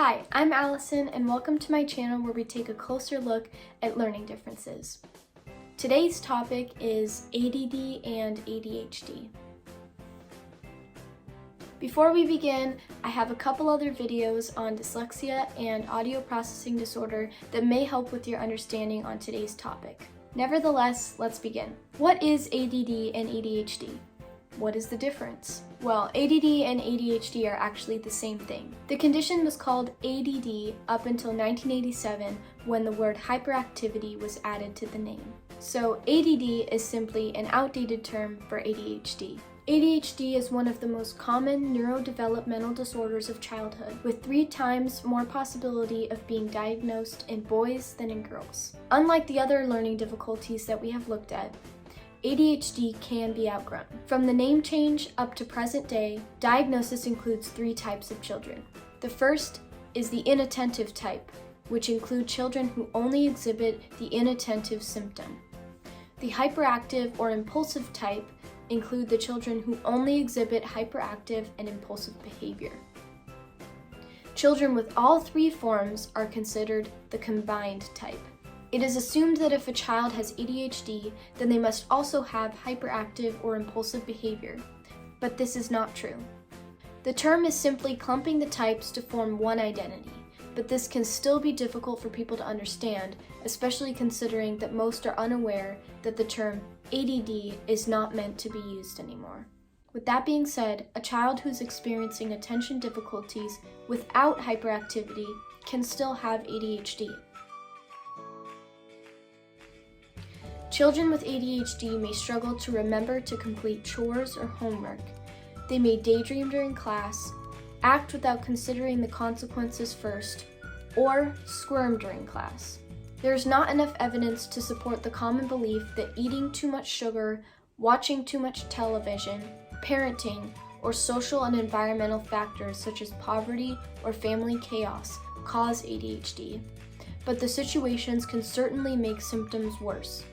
Hi, I'm Allison and welcome to my channel where we take a closer look at learning differences. Today's topic is ADD and ADHD. Before we begin, I have a couple other videos on dyslexia and audio processing disorder that may help with your understanding on today's topic. Nevertheless, let's begin. What is ADD and ADHD? What is the difference? Well, ADD and ADHD are actually the same thing. The condition was called ADD up until 1987 when the word hyperactivity was added to the name. So ADD is simply an outdated term for ADHD. ADHD is one of the most common neurodevelopmental disorders of childhood, with 3 times more possibility of being diagnosed in boys than in girls. Unlike the other learning difficulties that we have looked at, ADHD can be outgrown. From the name change up to present day, diagnosis includes 3 types of children. The first is the inattentive type, which include children who only exhibit the inattentive symptom. The hyperactive or impulsive type include the children who only exhibit hyperactive and impulsive behavior. Children with all 3 forms are considered the combined type. It is assumed that if a child has ADHD, then they must also have hyperactive or impulsive behavior, but this is not true. The term is simply clumping the types to form one identity, but this can still be difficult for people to understand, especially considering that most are unaware that the term ADD is not meant to be used anymore. With that being said, a child who's experiencing attention difficulties without hyperactivity can still have ADHD. Children with ADHD may struggle to remember to complete chores or homework. They may daydream during class, act without considering the consequences first, or squirm during class. There is not enough evidence to support the common belief that eating too much sugar, watching too much television, parenting, or social and environmental factors such as poverty or family chaos cause ADHD, but the situations can certainly make symptoms worse.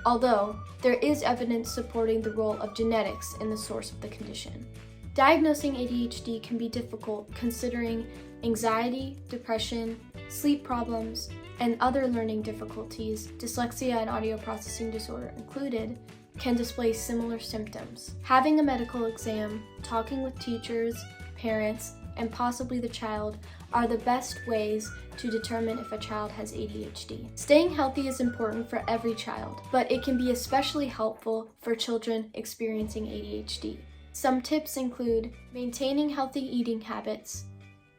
Although, there is evidence supporting the role of genetics in the source of the condition. Diagnosing ADHD can be difficult considering anxiety, depression, sleep problems, and other learning difficulties, dyslexia and audio processing disorder included, can display similar symptoms. Having a medical exam, talking with teachers, parents, and possibly the child are the best ways to determine if a child has ADHD. Staying healthy is important for every child, but it can be especially helpful for children experiencing ADHD. Some tips include maintaining healthy eating habits,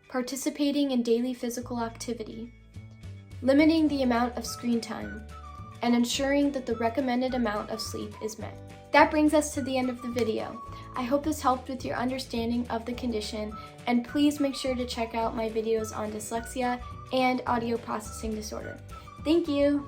participating in daily physical activity, limiting the amount of screen time, and ensuring that the recommended amount of sleep is met. That brings us to the end of the video. I hope this helped with your understanding of the condition, and please make sure to check out my videos on dyslexia and audio processing disorder. Thank you!